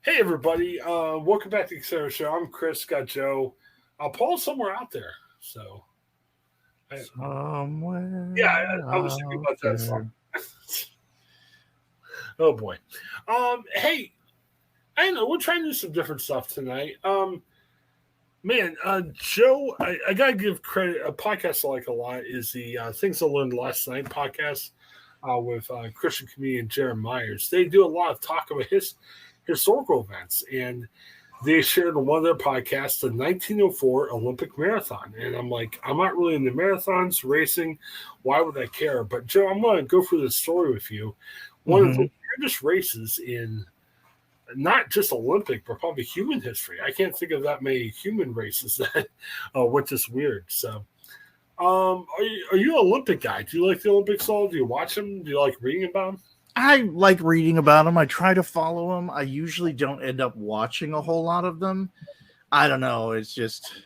Hey everybody, welcome back to the Sarah Show. I'm Chris, got Joe. Paul's somewhere out there, so yeah, Somewhere I was thinking out about that song. there. Oh boy, hey, I don't know we're trying to do some different stuff tonight. Man, Joe, I gotta give credit. A podcast I like a lot is the Things I Learned Last Night podcast with Christian comedian Jeremiah Myers. They do a lot of talk about historical events, and they shared on one of their podcasts the 1904 Olympic Marathon. And I'm like, I'm not really into marathons, racing. Why would I care? But Joe, I'm going to go through this story with you. One of hmm the weirdest races in not just Olympic, but probably human history. I can't think of that many human races that went this weird. So, are you an Olympic guy? Do you like the Olympics all? Do you watch them? Do you like reading about them? I like reading about them. I try to follow them. I usually don't end up watching a whole lot of them. I don't know. It's just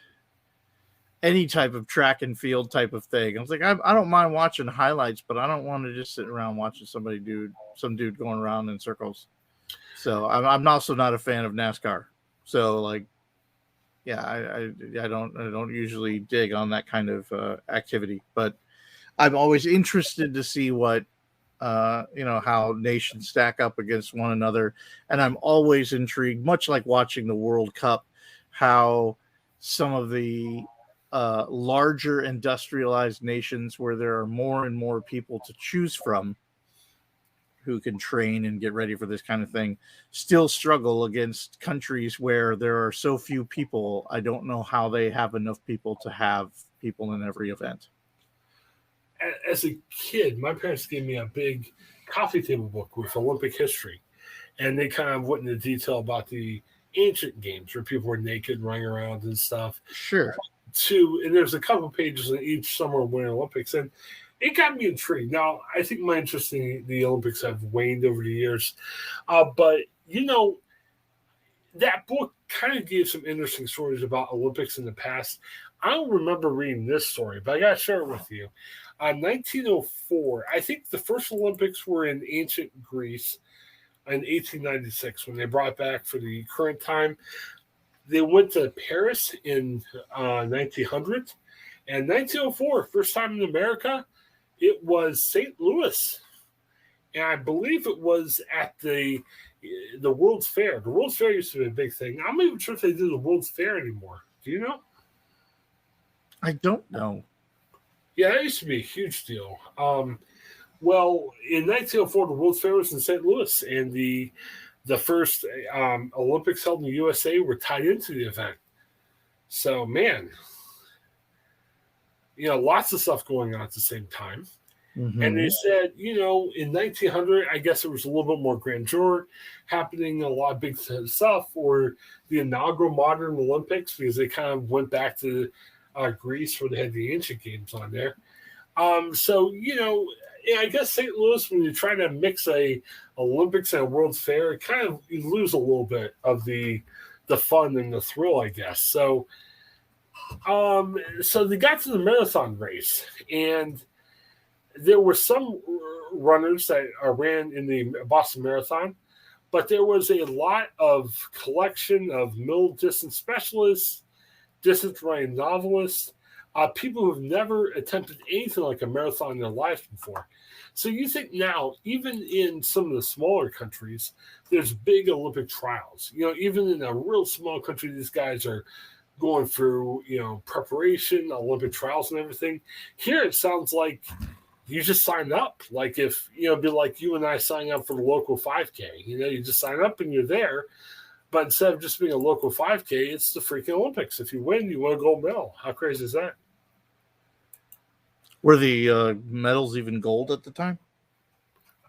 any type of track and field type of thing. I was like, I don't mind watching highlights, but I don't want to just sit around watching some dude going around in circles. So I'm also not a fan of NASCAR. So like, yeah, I don't usually dig on that kind of activity, but I'm always interested to see what how nations stack up against one another, and I'm always intrigued, much like watching the World Cup, how some of the larger industrialized nations, where there are more and more people to choose from who can train and get ready for this kind of thing, still struggle against countries where there are so few people. I don't know how they have enough people to have people in every event. As a kid, my parents gave me a big coffee table book with Olympic history, and they kind of went into detail about the ancient games where people were naked running around and stuff. Sure. And there's a couple pages in each Summer and Winter Olympics, and it got me intrigued. Now, I think my interest in the Olympics have waned over the years, but that book kind of gave some interesting stories about Olympics in the past. I don't remember reading this story, but I got to share it with you. 1904, I think the first Olympics were in ancient Greece in 1896 when they brought back for the current time. They went to Paris in 1900, and 1904, first time in America, it was St. Louis, and I believe it was at the World's Fair. The World's Fair used to be a big thing. I'm not even sure if they do the World's Fair anymore. Do you know? I don't know. Yeah, that used to be a huge deal. Well, in 1904, the World's Fair was in St. Louis, and the first Olympics held in the USA were tied into the event. So, man, lots of stuff going on at the same time. And they hmm said, in 1900, I guess there was a little bit more grandeur happening, a lot of big stuff, or the inaugural modern Olympics, because they kind of went back to Greece where they had the ancient games on there. So, yeah, I guess St. Louis, when you try to mix a Olympics and a World's Fair, it kind of you lose a little bit of the fun and the thrill, I guess. So they got to the marathon race, and there were some runners that ran in the Boston Marathon, but there was a lot of collection of middle distance specialists, distance running novelists, people who've never attempted anything like a marathon in their lives before. So you think now, even in some of the smaller countries, there's big Olympic trials. Even in a real small country, these guys are going through, preparation, Olympic trials and everything. Here it sounds like you just sign up. Like if, it'd be like you and I signing up for the local 5K. You just sign up and you're there. But instead of just being a local 5K, it's the freaking Olympics. If you win, you win a gold medal. How crazy is that? Were the medals even gold at the time?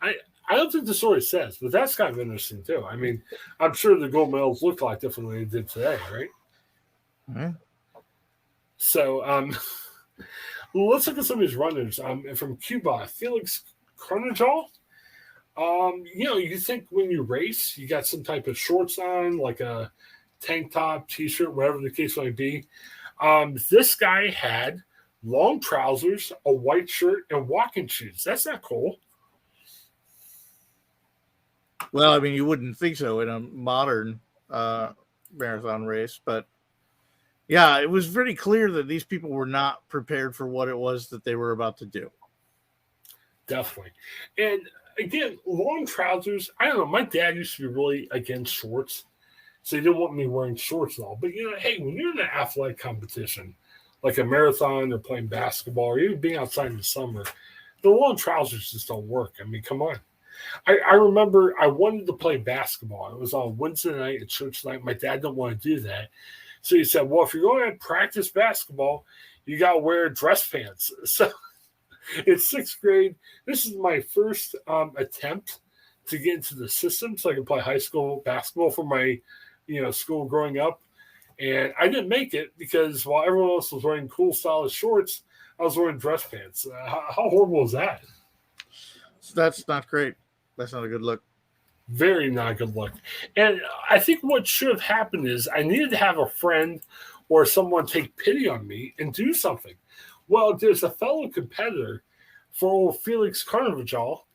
I, I don't think the story says, but that's kind of interesting too. I mean, I'm sure the gold medals look a lot different than they did today, right? Yeah. So let's look at some of these runners. From Cuba, Felix Carnajal. You think when you race, you got some type of shorts on, like a tank top, t-shirt, whatever the case might be. This guy had long trousers, a white shirt, and walking shoes. That's not cool. Well, I mean, you wouldn't think so in a modern marathon race, but yeah, it was pretty clear that these people were not prepared for what it was that they were about to do. Definitely. And again, long trousers. I don't know. My dad used to be really against shorts, so he didn't want me wearing shorts and all. But hey, when you're in an athletic competition, like a marathon or playing basketball or even being outside in the summer, the long trousers just don't work. I mean, come on. I remember I wanted to play basketball. It was on Wednesday night at church night. My dad didn't want to do that. So he said, well, if you're going to practice basketball, you got to wear dress pants. So in sixth grade, this is my first attempt to get into the system so I can play high school basketball for my school growing up. And I didn't make it because while everyone else was wearing cool, stylish shorts, I was wearing dress pants. How horrible is that? That's not great. That's not a good look. Very not good look. And I think what should have happened is I needed to have a friend or someone take pity on me and do something. Well, there's a fellow competitor for old Felix Carnivajal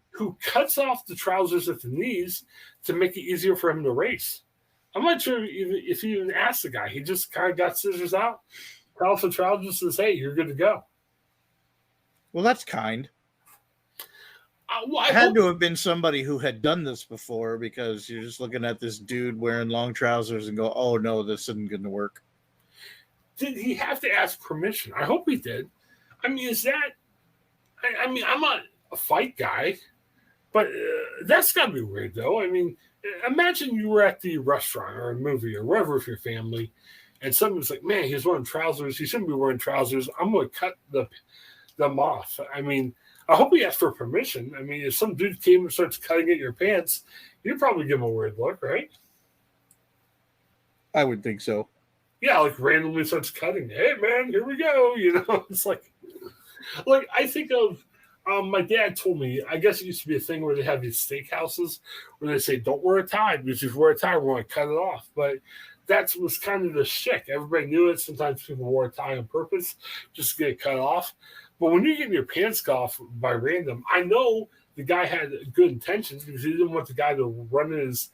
who cuts off the trousers at the knees to make it easier for him to race. I'm not sure if he even asked the guy. He just kind of got scissors out, cut off the trousers, and says, hey, you're good to go. Well, that's kind. I had to have been somebody who had done this before, because you're just looking at this dude wearing long trousers and go, oh, no, this isn't going to work. Did he have to ask permission? I hope he did. I mean, is that – I mean, I'm not a fight guy, but that's got to be weird, though. I mean, imagine you were at the restaurant or a movie or wherever with your family, and someone's like, man, he's wearing trousers. He shouldn't be wearing trousers. I'm going to cut them off. I mean – I hope he asked for permission. I mean, if some dude came and starts cutting at your pants, you'd probably give him a weird look, right? I would think so. Yeah, like randomly starts cutting. Hey, man, here we go. It's like I think of my dad told me, I guess it used to be a thing where they have these steakhouses where they say, don't wear a tie, because if you wear a tie, we're going to cut it off. But that was kind of the shtick. Everybody knew it. Sometimes people wore a tie on purpose just to get it cut off. But when you're getting your pants cut off by random, I know the guy had good intentions because he didn't want the guy to run in his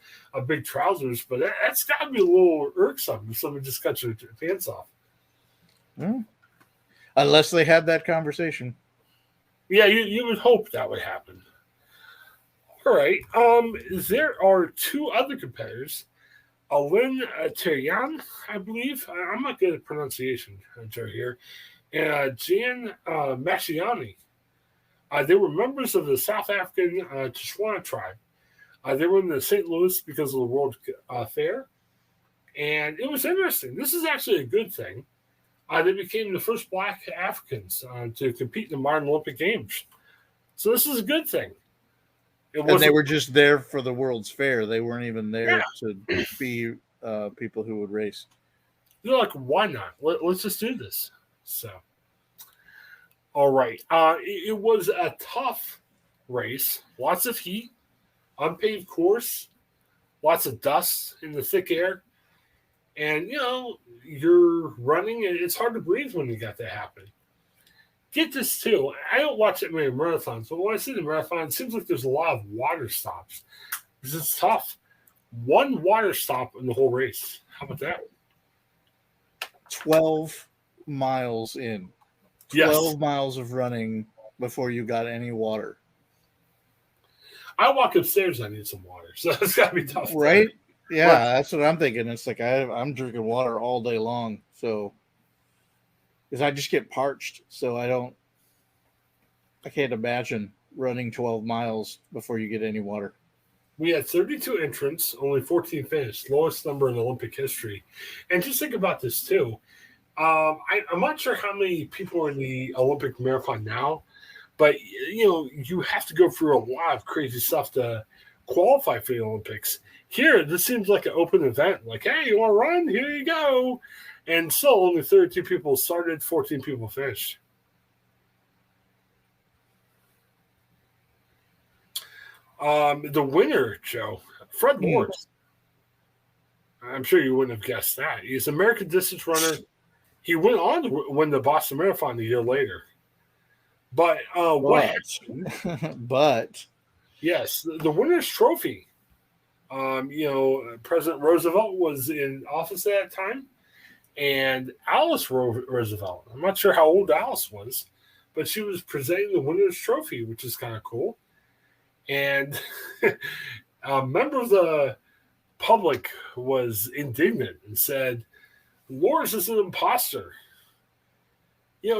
big trousers. But that's got to be a little irksome if someone just cuts your pants off. Unless they had that conversation. Yeah, you would hope that would happen. All right. There are two other competitors. Alin Terian, I believe. I'm not good at pronunciation here. And Jan Masciani. They were members of the South African Tswana tribe. They were in the St. Louis because of the World Fair. And it was interesting. This is actually a good thing. They became the first Black Africans to compete in the modern Olympic Games. So this is a good thing. And they were just there for the World's Fair. They weren't even there to be people who would race. They're like, why not? Let's just do this. So, all right. It was a tough race. Lots of heat, unpaved course, lots of dust in the thick air. And, you're running, and it's hard to breathe when you got that happen. Get this, too. I don't watch that many marathons, but when I see the marathon, it seems like there's a lot of water stops because it's tough. One water stop in the whole race. How about that? 12 miles in. 12 miles of running before you got any water. I walk upstairs, I need some water, so it's got to be tough. Right? Yeah, that's what I'm thinking. It's like I'm drinking water all day long, so because I just get parched, so I can't imagine running 12 miles before you get any water. We had 32 entrants, only 14 finished, lowest number in Olympic history. And just think about this, too. I'm not sure how many people are in the Olympic marathon now, but, you have to go through a lot of crazy stuff to qualify for the Olympics. Here, this seems like an open event. Like, hey, you want to run? Here you go. And still, only 32 people started, 14 people finished. The winner, Joe, Fred Lawrence. I'm sure you wouldn't have guessed that. He's an American distance runner. He went on to win the Boston Marathon a year later. But what happened? But Yes, the winner's trophy. President Roosevelt was in office at that time, and Alice Roosevelt. I'm not sure how old Alice was, but she was presenting the winner's trophy, which is kind of cool. And a member of the public was indignant and said, Lourdes is an imposter.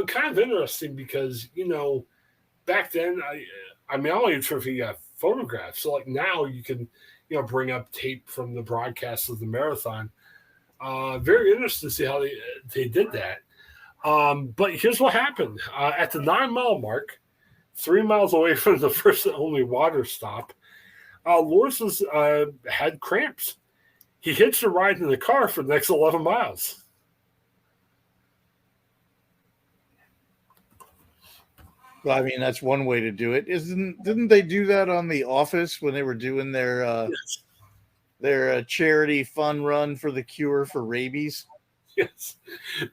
Kind of interesting because, back then, I mean, only a trophy got photographed. So, like, now you can, bring up tape from the broadcast of the marathon. Very interesting to see how they did that. But here's what happened. At the 9-mile mark, 3 miles away from the first and only water stop, Lourdes had cramps. He hitched a ride in the car for the next 11 miles. Well, I mean, that's one way to do it. Didn't they do that on The Office when they were doing their charity fun run for the cure for rabies? Yes.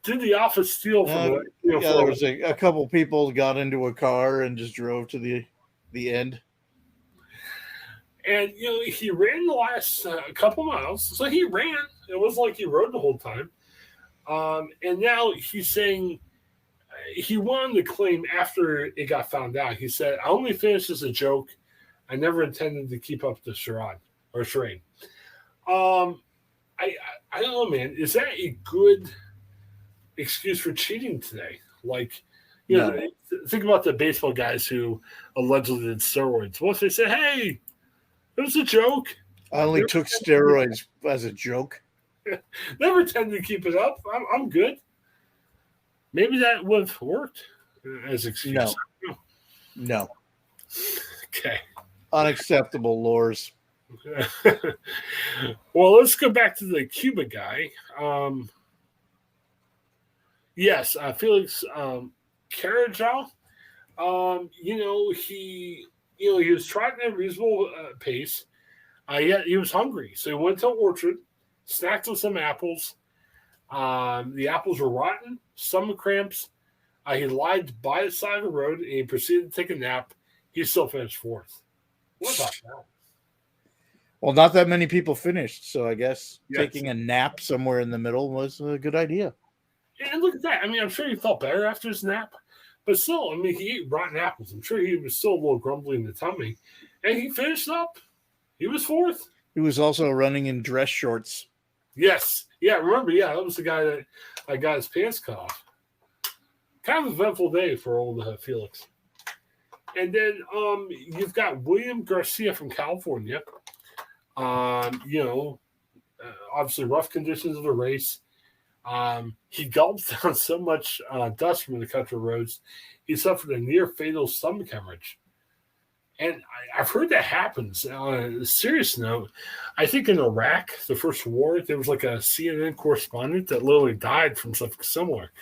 Did The Office steal from there was a couple people got into a car and just drove to the end. And, he ran the last couple miles. So he ran. It wasn't like he rode the whole time. And now he's saying he wanted to claim after it got found out. He said, I only finished as a joke. I never intended to keep up the charade. I don't know, man. Is that a good excuse for cheating today? Like, think about the baseball guys who allegedly did steroids. Once they say, hey, it was a joke. I only took steroids as a joke. Never tend to keep it up. I'm good. Maybe that would have worked as an excuse. No. Okay. Unacceptable, Lours. Well, let's go back to the Cuba guy. Yes, Felix Carajal. He was trotting at a reasonable pace. He was hungry, so he went to an orchard, snacked on some apples. The apples were rotten, stomach cramps. He lied by the side of the road, and he proceeded to take a nap. He still finished fourth. What about that? Well, not that many people finished, so I guess taking a nap somewhere in the middle was a good idea. And look at that. I mean, I'm sure he felt better after his nap. But still, I mean, he ate rotten apples. I'm sure he was still a little grumbly in the tummy. And he finished up. He was fourth. He was also running in dress shorts. Yes. Yeah, remember, that was the guy that got his pants cut off. Kind of an eventful day for old Felix. And then you've got William Garcia from California. Obviously rough conditions of the race. He gulped down so much dust from the country roads, he suffered a near fatal stomach hemorrhage. And I've heard that happens. On a serious note, I think in Iraq, the first war, there was like a CNN correspondent that literally died from something similar.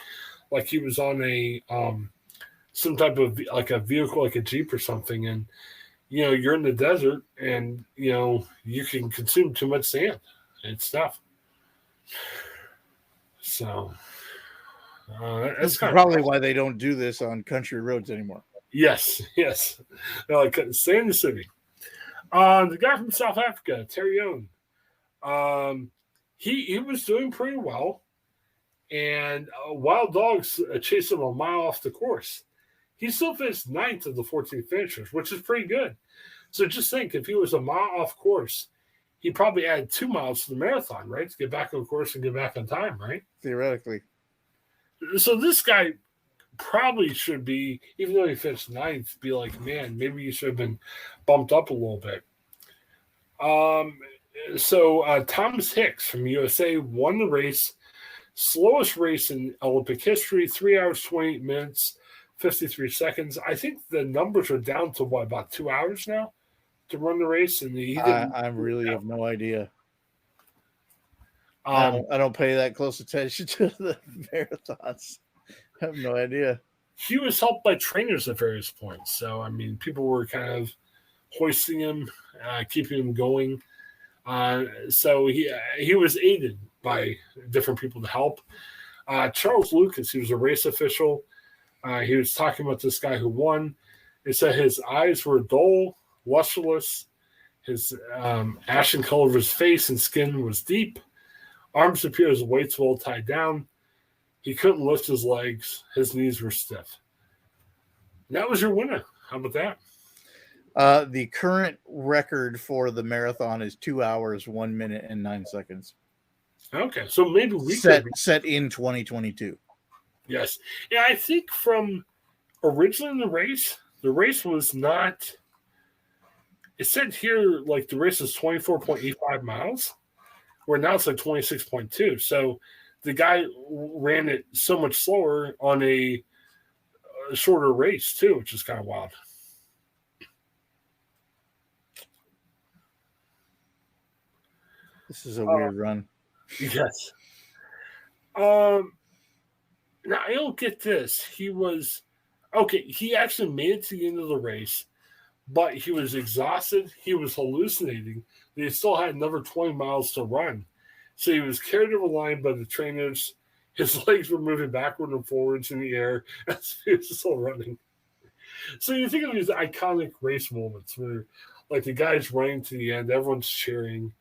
Like he was on some type of like a vehicle, like a Jeep or something, and you're in the desert, and you can consume too much sand and stuff. So that's probably why they don't do this on country roads anymore. Yes. Like stay in the city. The guy from South Africa, Terry Owen, he was doing pretty well, and wild dogs chased him a mile off the course. He still finished 9th of the 14 finishers, which is pretty good. So just think, if he was a mile off course, he probably added 2 miles to the marathon, right? To get back on course and get back on time, right? Theoretically. So this guy probably should be, even though he finished 9th, be like, man, maybe you should have been bumped up a little bit. Thomas Hicks from USA won the race. Slowest race in Olympic history, 3 hours, 28 minutes, 53 seconds. I think the numbers are down to about 2 hours now to run the race, and I really have no idea. I don't pay that close attention to the marathons. I have no idea. He was helped by trainers at various points, so I mean, people were kind of hoisting him, keeping him going. So he was aided by different people to help. Charles Lucas, he was a race official. He was talking about this guy who won. He said his eyes were dull, lusterless. His ashen color of his face and skin was deep. Arms appeared as weights well tied down. He couldn't lift his legs. His knees were stiff. And that was your winner. How about that? The current record for the marathon is 2 hours, 1 minute, and 9 seconds. Okay, so maybe we set in 2022. Yes. Yeah, I think from originally the race was not. It said here like the race is 24.85 miles, where now it's like 26.2. So the guy ran it so much slower on a shorter race too, which is kind of wild. This is a weird run. Yes. Now I don't get this. He actually made it to the end of the race, but he was exhausted. He was hallucinating. They still had another 20 miles to run. So he was carried over the line by the trainers. His legs were moving backward and forwards in the air as he was still running. So you think of these iconic race moments where, like, the guy's running to the end, everyone's cheering.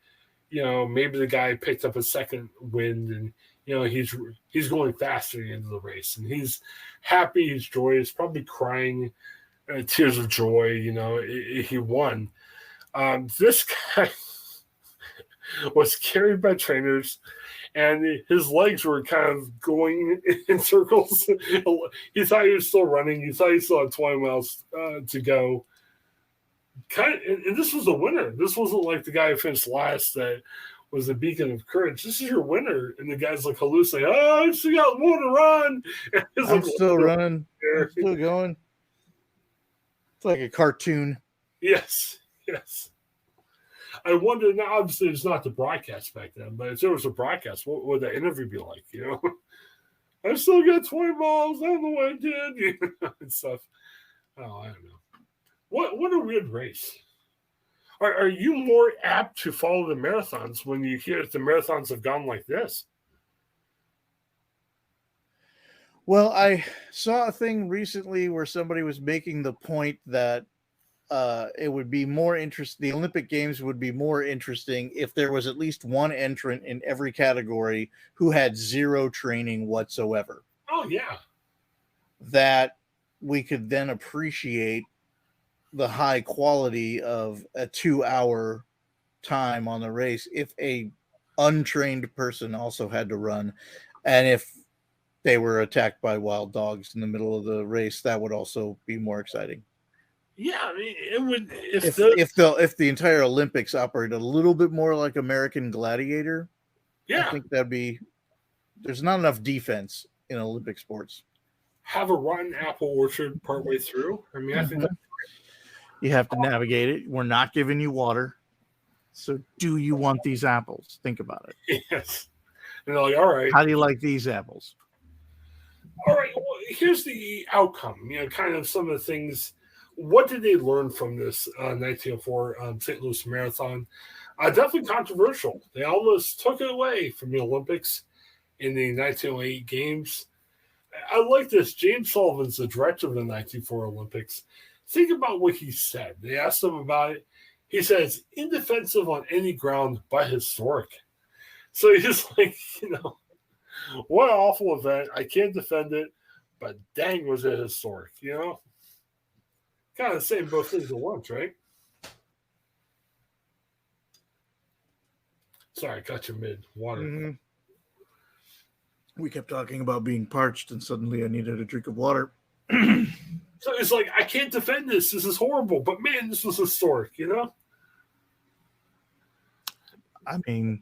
You know, maybe the guy picked up a second wind and, you know, he's going faster at the end of the race. And he's happy, he's joyous, probably crying tears of joy. You know, he won. This guy was carried by trainers, and his legs were kind of going in circles. He thought he was still running. He thought he still had 20 miles to go. And this was the winner. This wasn't like the guy who finished last that was a beacon of courage. This is your winner. And the guy's like hallucinating. Oh, I still got more to run. I'm still running. I'm still going. It's like a cartoon. Yes. I wonder now, obviously it's not the broadcast back then, but if there was a broadcast, what would that interview be like? You know, I still got 20 miles. I don't know what I did, you know, and stuff. Oh, I don't know. What a weird race. Are you more apt to follow the marathons when you hear that the marathons have gone like this? Well, I saw a thing recently where somebody was making the point that it would be more interesting. The Olympic Games would be more interesting if there was at least one entrant in every category who had zero training whatsoever. Oh, yeah. That we could then appreciate the high quality of a 2 hour time on the race if a untrained person also had to run, and if they were attacked by wild dogs in the middle of the race, that would also be more exciting. Yeah, I mean, it would if the entire Olympics operated a little bit more like American Gladiator. Yeah, I think that'd be. There's not enough defense in Olympic sports. Have a rotten apple orchard partway through. I mean, I think that's you have to navigate it. We're not giving you water. So do you want these apples? Think about it. Yes. And they're like, all right. How do you like these apples? All right. Well, here's the outcome. You know, kind of some of the things. What did they learn from this 1904 St. Louis Marathon? Definitely controversial. They almost took it away from the Olympics in the 1908 Games. I like this. James Sullivan's the director of the 1904 Olympics. Think about what he said. They asked him about it. He says, indefensive on any ground but historic. So he's like, you know, what an awful event. I can't defend it, but dang, was it historic, you know? Kind of saying both things at once, right? Sorry, I got you mid-water. Mm-hmm. We kept talking about being parched, and suddenly I needed a drink of water. So it's like, I can't defend this. This is horrible. But, man, this was historic, you know? I mean...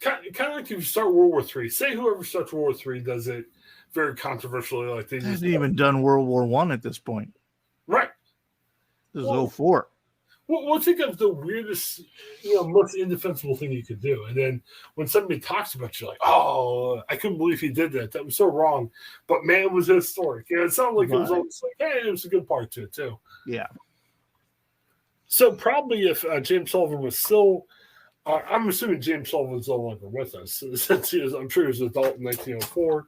Kind of like if you start World War III. Say whoever starts World War III does it very controversially. Like they hasn't even done World War I at this point. Right. This is 04. Well, think of the weirdest, you know, most indefensible thing you could do. And then when somebody talks about it, you're like, oh, I couldn't believe he did that. That was so wrong. But, man, it was historic. You know, it sounded like it was almost like, hey, it was a good part to it, too. Yeah. So probably if James Sullivan was still, I'm assuming James Sullivan's no longer with us. Since I'm sure he was an adult in 1904.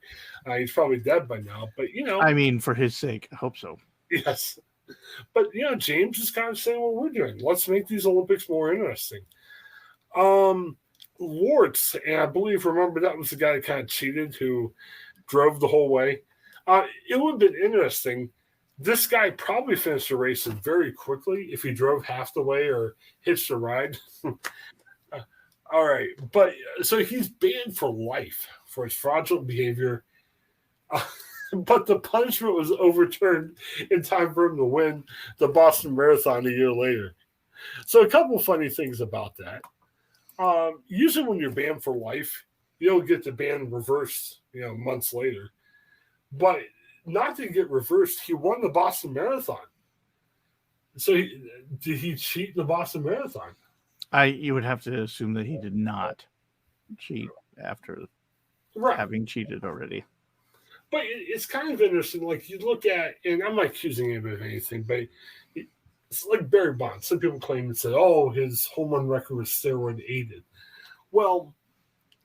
He's probably dead by now. But, you know. I mean, for his sake, I hope so. Yes. But James is kind of saying what we're doing. Let's make these Olympics more interesting. Lortz, and I believe, remember, that was the guy that kind of cheated who drove the whole way. It would have been interesting. This guy probably finished the race very quickly if he drove half the way or hitched a ride. All right. But so he's banned for life for his fraudulent behavior. But the punishment was overturned in time for him to win the Boston Marathon a year later. So a couple funny things about that. Usually when you're banned for life, you don't get the ban reversed, months later. But not to get reversed, he won the Boston Marathon. So did he cheat in the Boston Marathon? You would have to assume that he did not cheat after having cheated already. But it's kind of interesting. Like, you look at, and I'm not accusing him of anything, but it's like Barry Bonds. Some people claim and say, oh, his home run record was steroid aided. Well,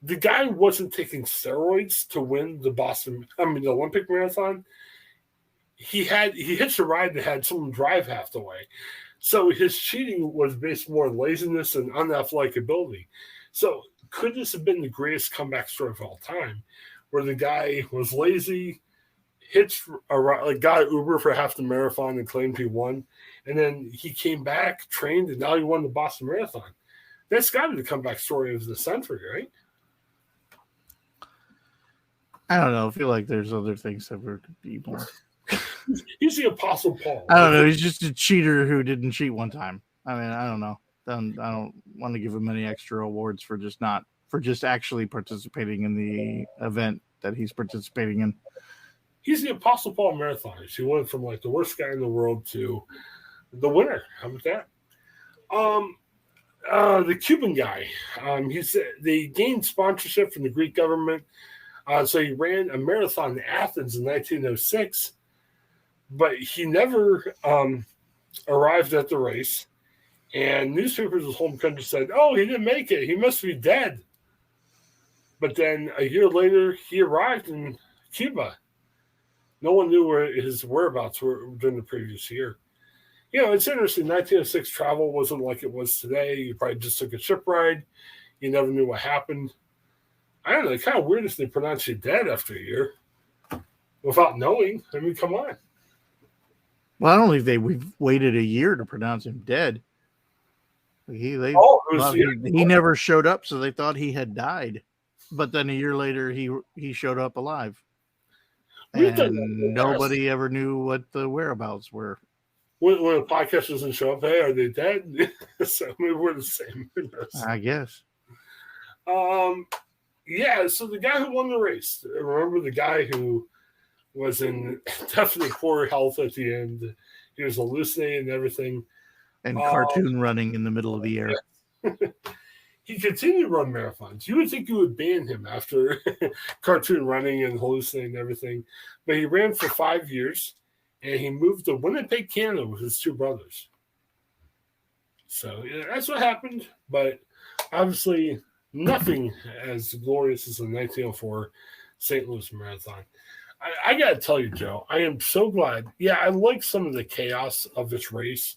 the guy wasn't taking steroids to win the Olympic marathon. He hitched a ride that had someone drive half the way. So his cheating was based more on laziness and unathletic ability. So could this have been the greatest comeback story of all time, where the guy was lazy, hitched a ride, like got an Uber for half the marathon and claimed he won, and then he came back, trained, and now he won the Boston Marathon? That's got to be the comeback story of the century, right? I don't know. I feel like there's other things that would be more. He's the Apostle Paul. I don't know. He's just a cheater who didn't cheat one time. I mean, I don't know. I don't want to give him any extra awards for just actually participating in the event that he's participating in. He's the Apostle Paul marathoners. He went from like the worst guy in the world to the winner. How about that? The Cuban guy. They gained sponsorship from the Greek government. So he ran a marathon in Athens in 1906, but he never arrived at the race. And newspapers in his home country said, oh, he didn't make it. He must be dead. But then a year later, he arrived in Cuba. No one knew where his whereabouts were during the previous year. It's interesting. 1906 travel wasn't like it was today. You probably just took a ship ride. You never knew what happened. I don't know. It's kind of weird if they pronounce you dead after a year without knowing. I mean, come on. Well, I don't think we've waited a year to pronounce him dead. He never showed up, so they thought he had died. But then a year later, he showed up alive. And nobody ever knew what the whereabouts were. When a podcast doesn't show up, hey, are they dead? So maybe we're the same. I guess. Yeah, so the guy who won the race, remember the guy who was in definitely poor health at the end? He was hallucinating and everything. And cartoon running in the middle of the air. He continued to run marathons. You would think you would ban him after cartoon running and hallucinating and everything. But he ran for 5 years, and he moved to Winnipeg, Canada with his two brothers. So that's what happened. But obviously, nothing as glorious as the 1904 St. Louis Marathon. I got to tell you, Joe, I am so glad. Yeah, I like some of the chaos of this race,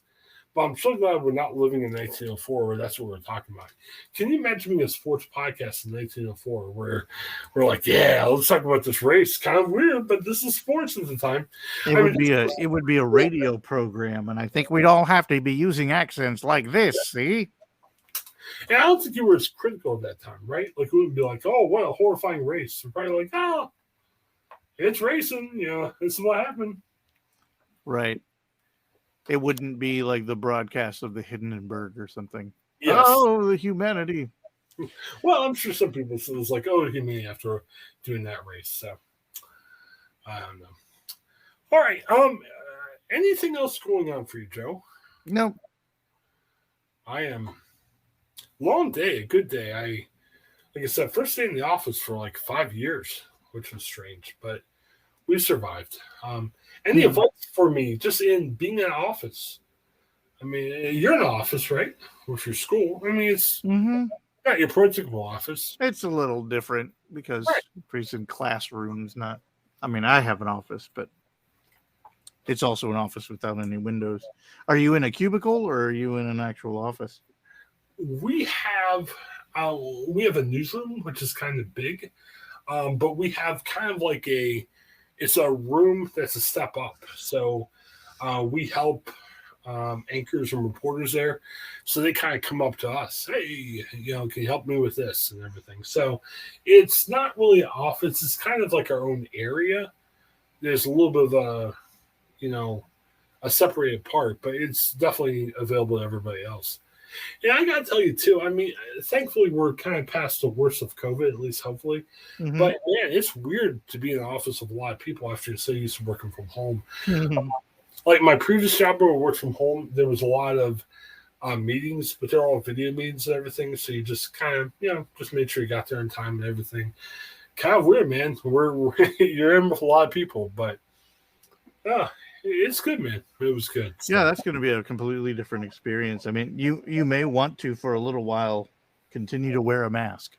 but I'm so glad we're not living in 1904 where that's what we're talking about. Can you imagine being a sports podcast in 1904 where we're like, yeah, let's talk about this race? Kind of weird, but this is sports at the time. It would be a radio program, and I think we'd all have to be using accents like this, see? And I don't think you were as critical at that time, right? Like, we would be like, oh, what a horrifying race. We're probably like, oh, it's racing. This is what happened. Right. It wouldn't be like the broadcast of the Hindenburg or something. Yes. Oh, the humanity. Well, I'm sure some people said it was like, oh, humanity after doing that race. So, I don't know. All right. Anything else going on for you, Joe? No. I am. Long day, a good day. Like I said, first day in the office for like 5 years, which was strange, but we survived. Any advice for me just in being in an office? I mean, you're in an office, right? With your school. I mean, it's not your principal office. It's a little different because it's in classrooms, not. I mean, I have an office, but it's also an office without any windows. Are you in a cubicle or are you in an actual office? We have a newsroom, which is kind of big, but we have kind of like it's a room that's a step up. So we help anchors and reporters there. So they kind of come up to us, hey, can you help me with this and everything? So it's not really an office. It's kind of like our own area. There's a little bit of a separated part, but it's definitely available to everybody else. And I got to tell you, too, I mean, thankfully, we're kind of past the worst of COVID, at least hopefully. Mm-hmm. But, man, it's weird to be in the office of a lot of people after you're so used to working from home. Mm-hmm. Like my previous job where I worked from home, there was a lot of meetings, but they're all video meetings and everything. So you just kind of, just made sure you got there in time and everything. Kind of weird, man. You're in with a lot of people, but it's good, man. It was good. So. Yeah, that's going to be a completely different experience. I mean, you may want to, for a little while, continue to wear a mask.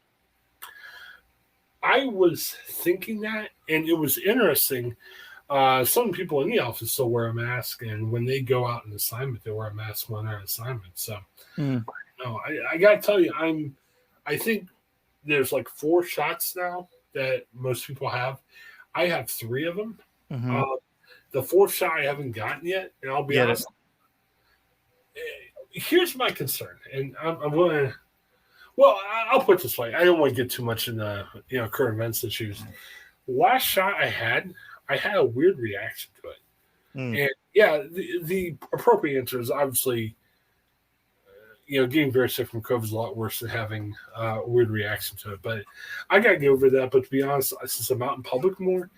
I was thinking that, and it was interesting. Some people in the office still wear a mask, and when they go out on assignment, they wear a mask when they're on assignment. So, I got to tell you, I think there's like 4 shots now that most people have. I have 3 of them. Mm-hmm. The 4th shot I haven't gotten yet, and I'll be honest. Here's my concern, and I'm going to. Well, I'll put it this way: I don't want to get too much in the current events issues. Last shot I had a weird reaction to it, and yeah, the appropriate answer is obviously, getting very sick from COVID is a lot worse than having a weird reaction to it. But I got to get over that. But to be honest, since I'm out in public more.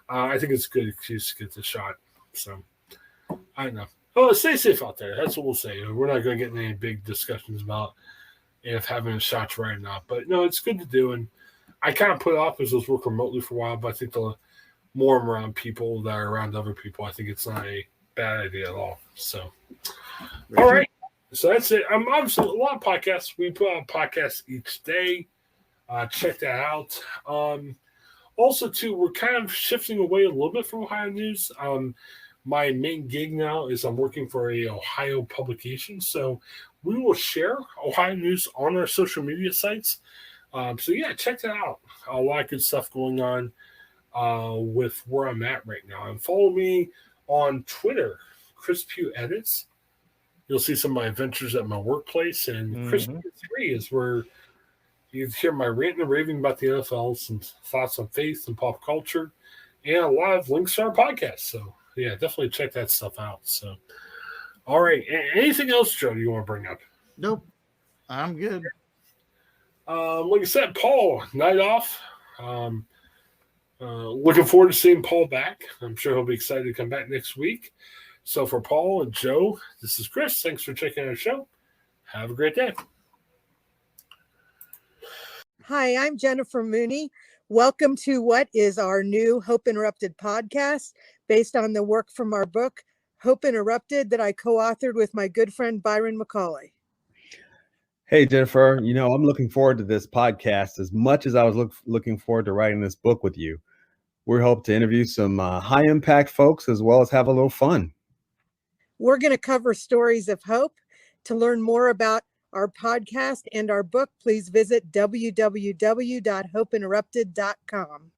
I think it's a good excuse to get the shot. So, I don't know. Oh, stay safe out there. That's what we'll say. We're not going to get in any big discussions about if having a shot's right or not. But, no, it's good to do. And I kind of put it off because I was working remotely for a while. But I think the more I'm around people that are around other people, I think it's not a bad idea at all. So, all right. So, that's it. I'm obviously a lot of podcasts. We put out podcasts each day. Check that out. Also, too, we're kind of shifting away a little bit from Ohio news. My main gig now is I'm working for a Ohio publication, so we will share Ohio news on our social media sites. So, yeah, check that out. A lot of good stuff going on with where I'm at right now. And follow me on Twitter, Chris Pugh Edits. You'll see some of my adventures at my workplace, and Chris Pugh 3 is where you hear my ranting and raving about the NFL, some thoughts on faith and pop culture, and a lot of links to our podcast. So, yeah, definitely check that stuff out. So, all right. Anything else, Joe, you want to bring up? Nope. I'm good. Like I said, Paul, night off. Looking forward to seeing Paul back. I'm sure he'll be excited to come back next week. So, for Paul and Joe, this is Chris. Thanks for checking out our show. Have a great day. Hi, I'm Jennifer Mooney. Welcome to what is our new Hope Interrupted podcast based on the work from our book, Hope Interrupted, that I co-authored with my good friend Byron McCauley. Hey, Jennifer, I'm looking forward to this podcast as much as I was looking forward to writing this book with you. We hope to interview some high-impact folks as well as have a little fun. We're going to cover stories of hope. To learn more about our podcast and our book, please visit www.hopeinterrupted.com.